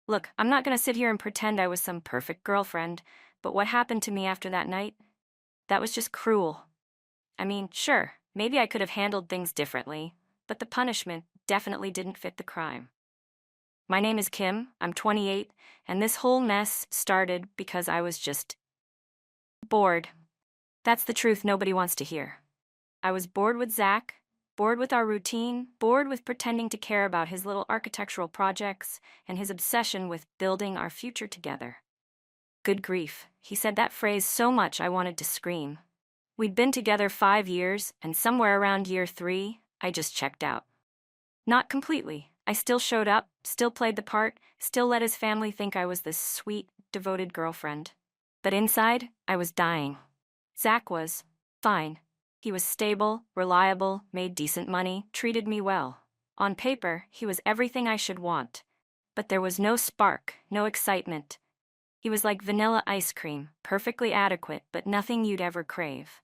Look, I'm not gonna sit here and pretend I was some perfect girlfriend, but what happened to me after that night? That was just cruel. I mean, sure, maybe I could have handled things differently, but the punishment definitely didn't fit the crime. My name is Kim, I'm 28, and this whole mess started because I was just bored. That's the truth nobody wants to hear. I was bored with Zach, bored with our routine, bored with pretending to care about his little architectural projects, and his obsession with building our future together. Good grief, he said that phrase so much I wanted to scream. We'd been together 5 years, and somewhere around year 3, I just checked out. Not completely. I still showed up, still played the part, still let his family think I was this sweet, devoted girlfriend. But inside, I was dying. Zach was fine. He was stable, reliable, made decent money, treated me well. On paper, he was everything I should want. But there was no spark, no excitement. He was like vanilla ice cream, perfectly adequate, but nothing you'd ever crave.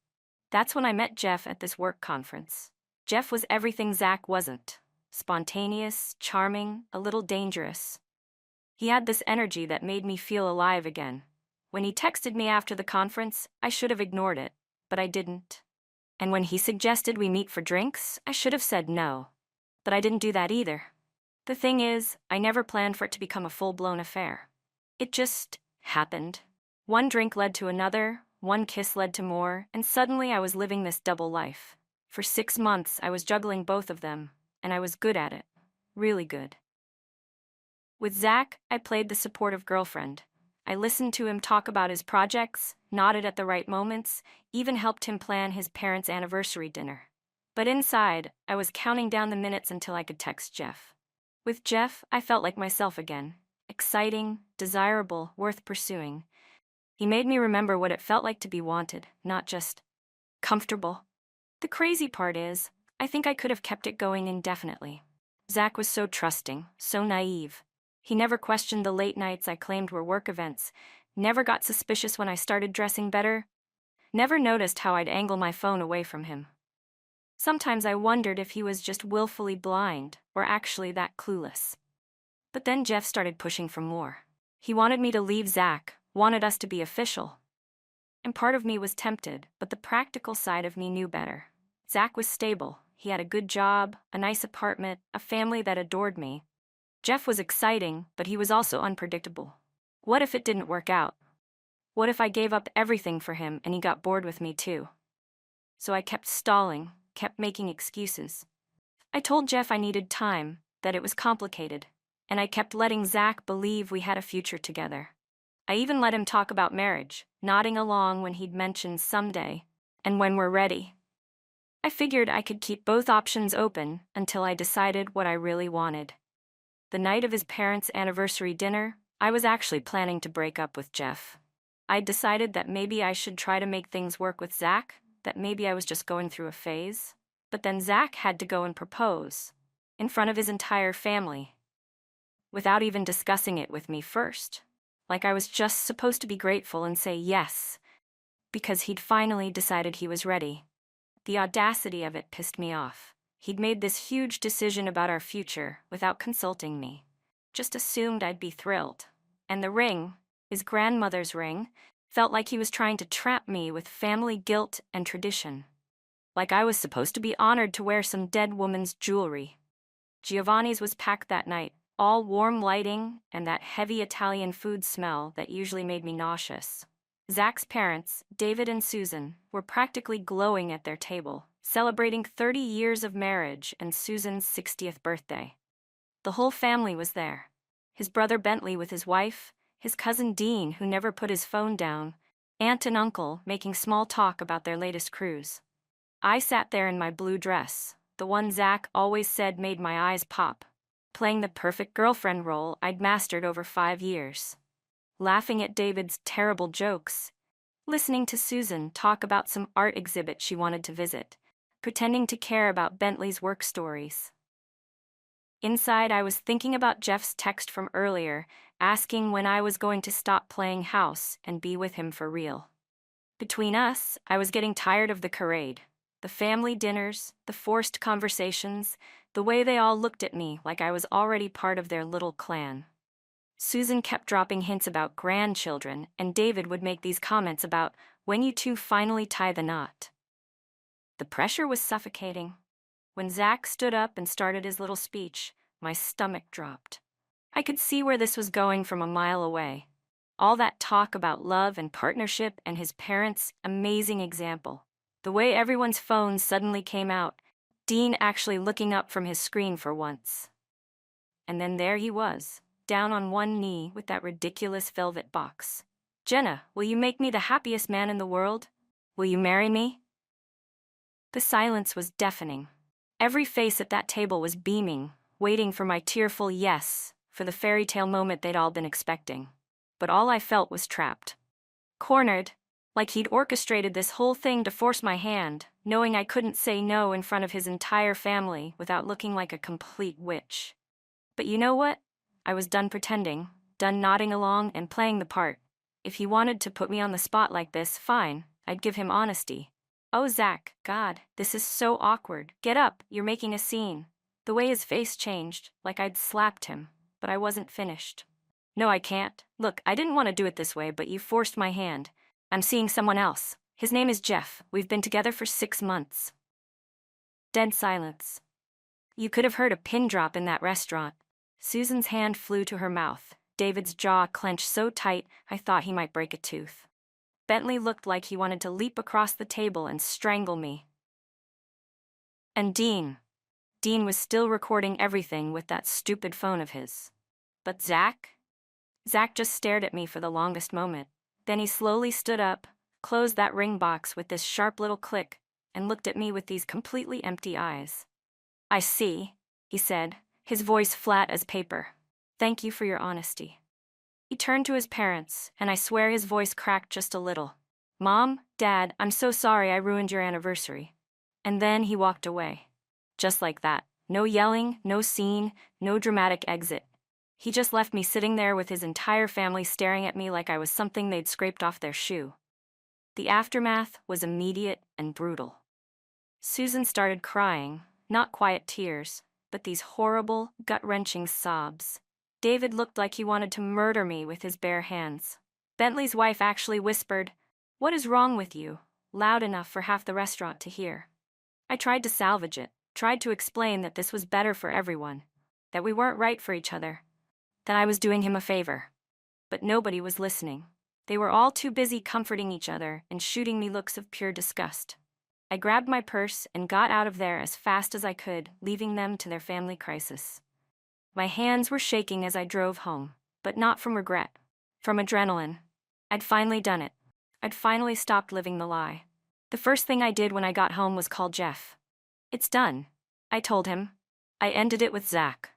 That's when I met Jeff at this work conference. Jeff was everything Zach wasn't. Spontaneous, charming, a little dangerous. He had this energy that made me feel alive again. When he texted me after the conference, I should have ignored it, but I didn't. And when he suggested we meet for drinks, I should have said no. But I didn't do that either. The thing is, I never planned for it to become a full-blown affair. It just happened. One drink led to another, one kiss led to more, and suddenly I was living this double life. For 6 months, I was juggling both of them, and I was good at it. Really good. With Zach, I played the supportive girlfriend. I listened to him talk about his projects, nodded at the right moments, even helped him plan his parents' anniversary dinner. But inside, I was counting down the minutes until I could text Jeff. With Jeff, I felt like myself again. Exciting, desirable, worth pursuing. He made me remember what it felt like to be wanted, not just comfortable. The crazy part is, I think I could have kept it going indefinitely. Zach was so trusting, so naive. He never questioned the late nights I claimed were work events, never got suspicious when I started dressing better, never noticed how I'd angle my phone away from him. Sometimes I wondered if he was just willfully blind or actually that clueless. But then Jeff started pushing for more. He wanted me to leave Zach, wanted us to be official. And part of me was tempted, but the practical side of me knew better. Zach was stable. He had a good job, a nice apartment, a family that adored me. Jeff was exciting, but he was also unpredictable. What if it didn't work out? What if I gave up everything for him and he got bored with me too? So I kept stalling, kept making excuses. I told Jeff I needed time, that it was complicated, and I kept letting Zach believe we had a future together. I even let him talk about marriage, nodding along when he'd mention someday, and when we're ready. I figured I could keep both options open until I decided what I really wanted. The night of his parents' anniversary dinner, I was actually planning to break up with Jeff. I'd decided that maybe I should try to make things work with Zach, that maybe I was just going through a phase. But then Zach had to go and propose, in front of his entire family, without even discussing it with me first. Like I was just supposed to be grateful and say yes, because he'd finally decided he was ready. The audacity of it pissed me off. He'd made this huge decision about our future without consulting me. Just assumed I'd be thrilled. And the ring, his grandmother's ring, felt like he was trying to trap me with family guilt and tradition. Like I was supposed to be honored to wear some dead woman's jewelry. Giovanni's was packed that night, all warm lighting and that heavy Italian food smell that usually made me nauseous. Zach's parents, David and Susan, were practically glowing at their table, celebrating 30 years of marriage and Susan's 60th birthday. The whole family was there. His brother Bentley with his wife, his cousin Dean who never put his phone down, aunt and uncle making small talk about their latest cruise. I sat there in my blue dress, the one Zach always said made my eyes pop, playing the perfect girlfriend role I'd mastered over 5 years. Laughing at David's terrible jokes, listening to Susan talk about some art exhibit she wanted to visit, pretending to care about Bentley's work stories. Inside, I was thinking about Jeff's text from earlier, asking when I was going to stop playing house and be with him for real. Between us, I was getting tired of the charade, the family dinners, the forced conversations, the way they all looked at me like I was already part of their little clan. Susan kept dropping hints about grandchildren, and David would make these comments about when you two finally tie the knot. The pressure was suffocating. When Zach stood up and started his little speech, my stomach dropped. I could see where this was going from a mile away. All that talk about love and partnership and his parents' amazing example. The way everyone's phones suddenly came out, Dean actually looking up from his screen for once. And then there he was, down on one knee with that ridiculous velvet box. Jenna, will you make me the happiest man in the world? Will you marry me? The silence was deafening. Every face at that table was beaming, waiting for my tearful yes, for the fairy tale moment they'd all been expecting. But all I felt was trapped. Cornered, like he'd orchestrated this whole thing to force my hand, knowing I couldn't say no in front of his entire family without looking like a complete witch. But you know what? I was done pretending, done nodding along and playing the part. If he wanted to put me on the spot like this, fine, I'd give him honesty. Oh, Zach, God, this is so awkward. Get up, you're making a scene. The way his face changed, like I'd slapped him, but I wasn't finished. No, I can't. Look, I didn't want to do it this way, but you forced my hand. I'm seeing someone else. His name is Jeff. We've been together for 6 months. Dead silence. You could have heard a pin drop in that restaurant. Susan's hand flew to her mouth. David's jaw clenched so tight, I thought he might break a tooth. Bentley looked like he wanted to leap across the table and strangle me. And Dean. Dean was still recording everything with that stupid phone of his. But Zach? Zach just stared at me for the longest moment. Then he slowly stood up, closed that ring box with this sharp little click, and looked at me with these completely empty eyes. I see, he said, his voice flat as paper. Thank you for your honesty. He turned to his parents, and I swear his voice cracked just a little. Mom, Dad, I'm so sorry I ruined your anniversary. And then he walked away. Just like that. No yelling, no scene, no dramatic exit. He just left me sitting there with his entire family staring at me like I was something they'd scraped off their shoe. The aftermath was immediate and brutal. Susan started crying, not quiet tears, but these horrible, gut-wrenching sobs. David looked like he wanted to murder me with his bare hands. Bentley's wife actually whispered, "What is wrong with you?" loud enough for half the restaurant to hear. I tried to salvage it, tried to explain that this was better for everyone, that we weren't right for each other, that I was doing him a favor. But nobody was listening. They were all too busy comforting each other and shooting me looks of pure disgust. I grabbed my purse and got out of there as fast as I could, leaving them to their family crisis. My hands were shaking as I drove home, but not from regret, from adrenaline. I'd finally done it. I'd finally stopped living the lie. The first thing I did when I got home was call Jeff. It's done, I told him. I ended it with Zach.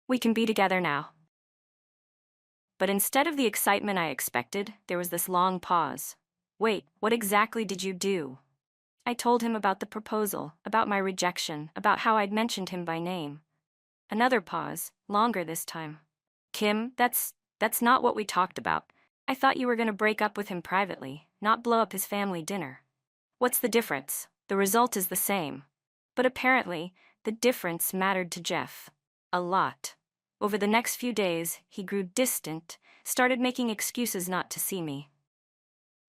We can be together now. But instead of the excitement I expected, there was this long pause. Wait, what exactly did you do? I told him about the proposal, about my rejection, about how I'd mentioned him by name. Another pause, longer this time. Kim, that's not what we talked about. I thought you were going to break up with him privately, not blow up his family dinner. What's the difference? The result is the same. But apparently, the difference mattered to Jeff. A lot. Over the next few days, he grew distant, started making excuses not to see me.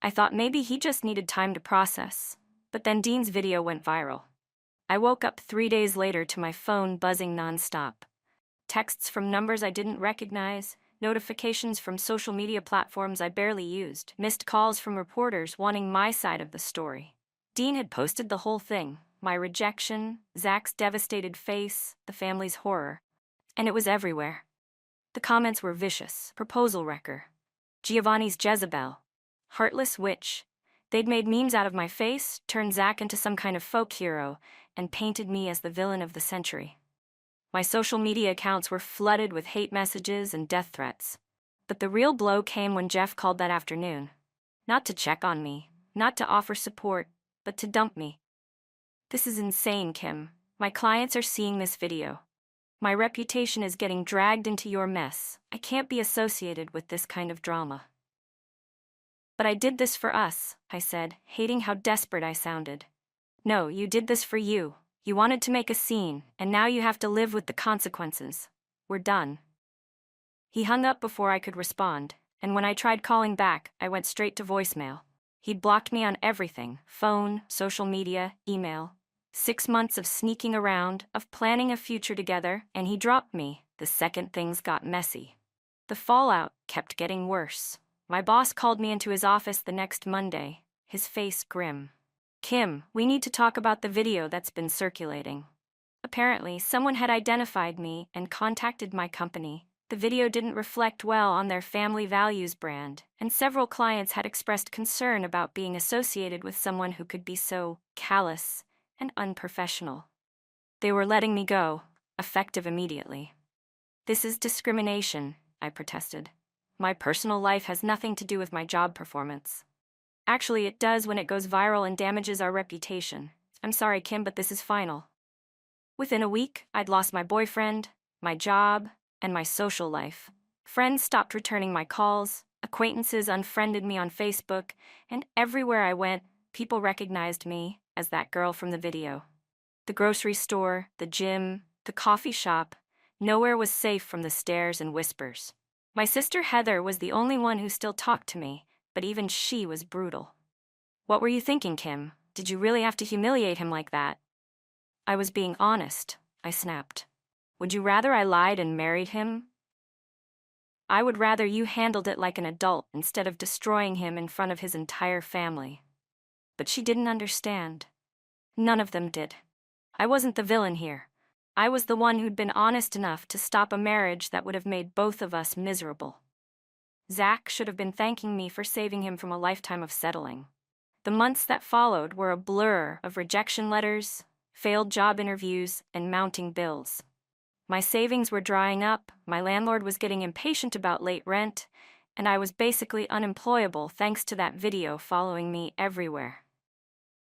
I thought maybe he just needed time to process, but then Dean's video went viral. I woke up 3 days later to my phone buzzing nonstop. Texts from numbers I didn't recognize, notifications from social media platforms I barely used, missed calls from reporters wanting my side of the story. Dean had posted the whole thing, my rejection, Zach's devastated face, the family's horror. And it was everywhere. The comments were vicious. Proposal wrecker. Giovanni's Jezebel. Heartless witch. They'd made memes out of my face, turned Zach into some kind of folk hero, and painted me as the villain of the century. My social media accounts were flooded with hate messages and death threats. But the real blow came when Jeff called that afternoon. Not to check on me, not to offer support, but to dump me. This is insane, Kim. My clients are seeing this video. My reputation is getting dragged into your mess. I can't be associated with this kind of drama. But I did this for us, I said, hating how desperate I sounded. No, you did this for you. You wanted to make a scene, and now you have to live with the consequences. We're done. He hung up before I could respond, and when I tried calling back, I went straight to voicemail. He'd blocked me on everything: phone, social media, email. 6 months of sneaking around, of planning a future together, and he dropped me the second things got messy. The fallout kept getting worse. My boss called me into his office the next Monday, his face grim. "Kim, we need to talk about the video that's been circulating." Apparently, someone had identified me and contacted my company. The video didn't reflect well on their family values brand, and several clients had expressed concern about being associated with someone who could be so callous and unprofessional. They were letting me go, effective immediately. "This is discrimination," I protested. "My personal life has nothing to do with my job performance." "Actually, it does when it goes viral and damages our reputation. I'm sorry, Kim, but this is final." Within a week, I'd lost my boyfriend, my job, and my social life. Friends stopped returning my calls, acquaintances unfriended me on Facebook, and everywhere I went, people recognized me as that girl from the video. The grocery store, the gym, the coffee shop, nowhere was safe from the stares and whispers. My sister Heather was the only one who still talked to me, but even she was brutal. "What were you thinking, Kim? Did you really have to humiliate him like that?" "I was being honest," I snapped. "Would you rather I lied and married him?" "I would rather you handled it like an adult instead of destroying him in front of his entire family." But she didn't understand. None of them did. I wasn't the villain here. I was the one who'd been honest enough to stop a marriage that would have made both of us miserable. Zach should have been thanking me for saving him from a lifetime of settling. The months that followed were a blur of rejection letters, failed job interviews, and mounting bills. My savings were drying up, my landlord was getting impatient about late rent, and I was basically unemployable thanks to that video following me everywhere.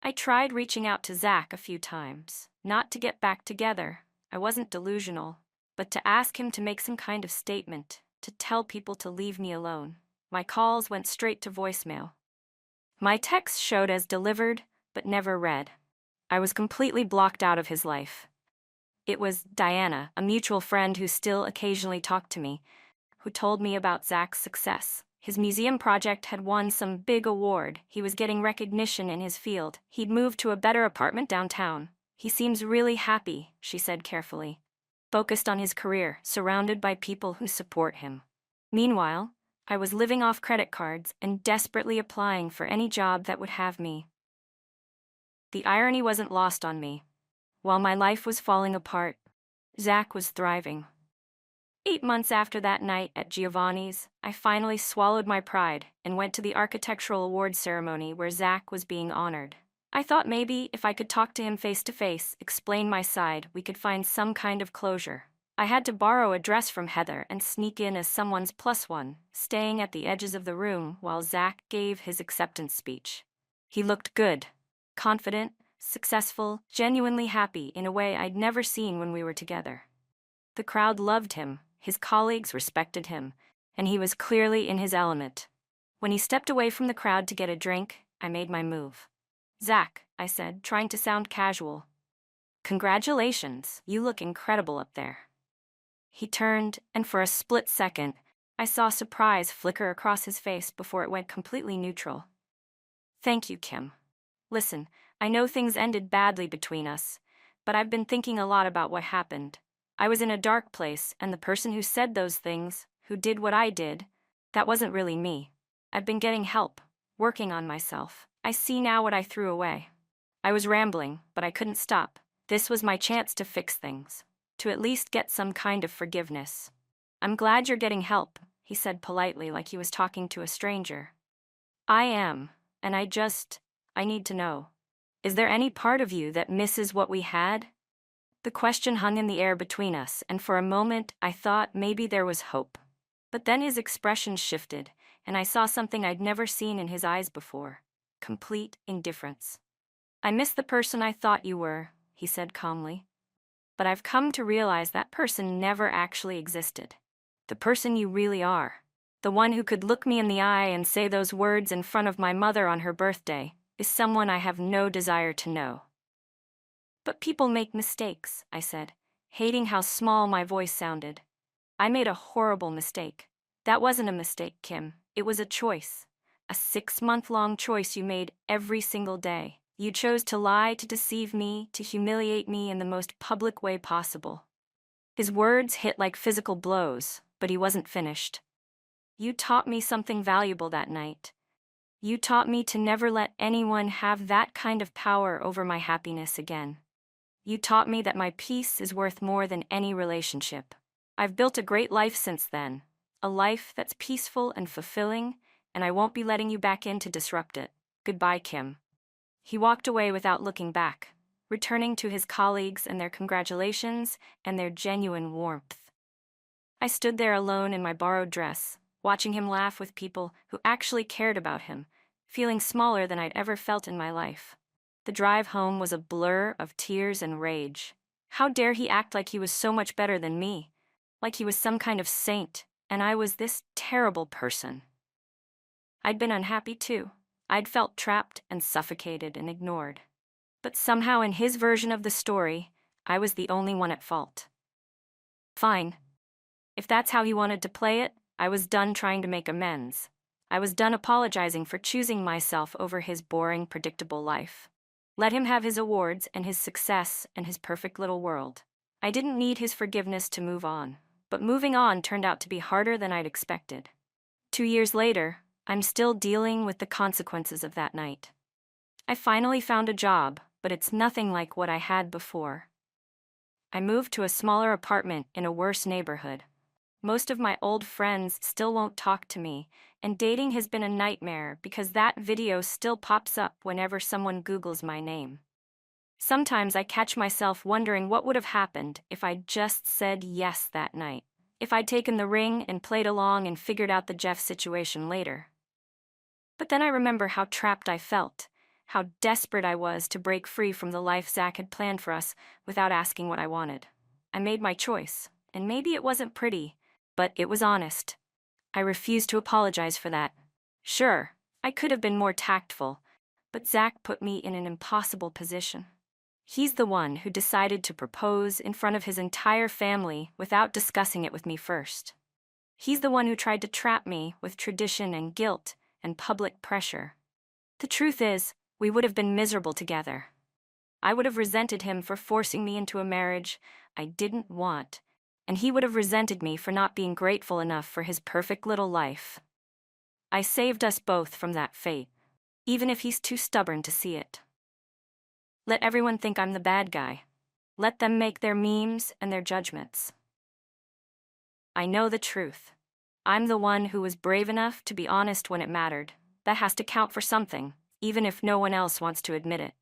I tried reaching out to Zach a few times, not to get back together. I wasn't delusional, but to ask him to make some kind of statement, to tell people to leave me alone. My calls went straight to voicemail. My texts showed as delivered, but never read. I was completely blocked out of his life. It was Diana, a mutual friend who still occasionally talked to me, who told me about Zach's success. His museum project had won some big award. He was getting recognition in his field. He'd moved to a better apartment downtown. "He seems really happy," she said carefully. "Focused on his career, surrounded by people who support him." Meanwhile, I was living off credit cards and desperately applying for any job that would have me. The irony wasn't lost on me. While my life was falling apart, Zach was thriving. 8 months after that night at Giovanni's, I finally swallowed my pride and went to the architectural awards ceremony where Zach was being honored. I thought maybe if I could talk to him face to face, explain my side, we could find some kind of closure. I had to borrow a dress from Heather and sneak in as someone's plus one, staying at the edges of the room while Zach gave his acceptance speech. He looked good, confident, successful, genuinely happy in a way I'd never seen when we were together. The crowd loved him, his colleagues respected him, and he was clearly in his element. When he stepped away from the crowd to get a drink, I made my move. "Zach," I said, trying to sound casual. "Congratulations, you look incredible up there." He turned, and for a split second, I saw surprise flicker across his face before it went completely neutral. "Thank you, Kim. Listen, I know things ended badly between us, but I've been thinking a lot about what happened. I was in a dark place, and the person who said those things, who did what I did, that wasn't really me. I've been getting help, working on myself. I see now what I threw away." I was rambling, but I couldn't stop. This was my chance to fix things, to at least get some kind of forgiveness. "I'm glad you're getting help," he said politely, like he was talking to a stranger. "I am, and I need to know. Is there any part of you that misses what we had?" The question hung in the air between us, and for a moment I thought maybe there was hope. But then his expression shifted, and I saw something I'd never seen in his eyes before: complete indifference. "I miss the person I thought you were," he said calmly. "But I've come to realize that person never actually existed. The person you really are, the one who could look me in the eye and say those words in front of my mother on her birthday, is someone I have no desire to know." "But people make mistakes," I said, hating how small my voice sounded. I made a horrible mistake. That wasn't a mistake, Kim. It was a choice. A 6-month-long choice you made every single day. You chose to lie, to deceive me, to humiliate me in the most public way possible. His words hit like physical blows, but he wasn't finished. You taught me something valuable that night. You taught me to never let anyone have that kind of power over my happiness again. You taught me that my peace is worth more than any relationship. I've built a great life since then, a life that's peaceful and fulfilling, and I won't be letting you back in to disrupt it. Goodbye, Kim. He walked away without looking back, returning to his colleagues and their congratulations and their genuine warmth. I stood there alone in my borrowed dress, watching him laugh with people who actually cared about him, feeling smaller than I'd ever felt in my life. The drive home was a blur of tears and rage. How dare he act like he was so much better than me, like he was some kind of saint, and I was this terrible person. I'd been unhappy too. I'd felt trapped and suffocated and ignored. But somehow in his version of the story, I was the only one at fault. Fine. If that's how he wanted to play it, I was done trying to make amends. I was done apologizing for choosing myself over his boring, predictable life. Let him have his awards and his success and his perfect little world. I didn't need his forgiveness to move on, but moving on turned out to be harder than I'd expected. 2 years later, I'm still dealing with the consequences of that night. I finally found a job, but it's nothing like what I had before. I moved to a smaller apartment in a worse neighborhood. Most of my old friends still won't talk to me, and dating has been a nightmare because that video still pops up whenever someone Googles my name. Sometimes I catch myself wondering what would have happened if I'd just said yes that night, if I'd taken the ring and played along and figured out the Jeff situation later. But then I remember how trapped I felt, how desperate I was to break free from the life Zach had planned for us without asking what I wanted. I made my choice, and maybe it wasn't pretty, but it was honest. I refuse to apologize for that. Sure, I could have been more tactful, but Zach put me in an impossible position. He's the one who decided to propose in front of his entire family without discussing it with me first. He's the one who tried to trap me with tradition and guilt and public pressure. The truth is, we would have been miserable together. I would have resented him for forcing me into a marriage I didn't want, and he would have resented me for not being grateful enough for his perfect little life. I saved us both from that fate, even if he's too stubborn to see it. Let everyone think I'm the bad guy. Let them make their memes and their judgments. I know the truth. I'm the one who was brave enough to be honest when it mattered. That has to count for something, even if no one else wants to admit it.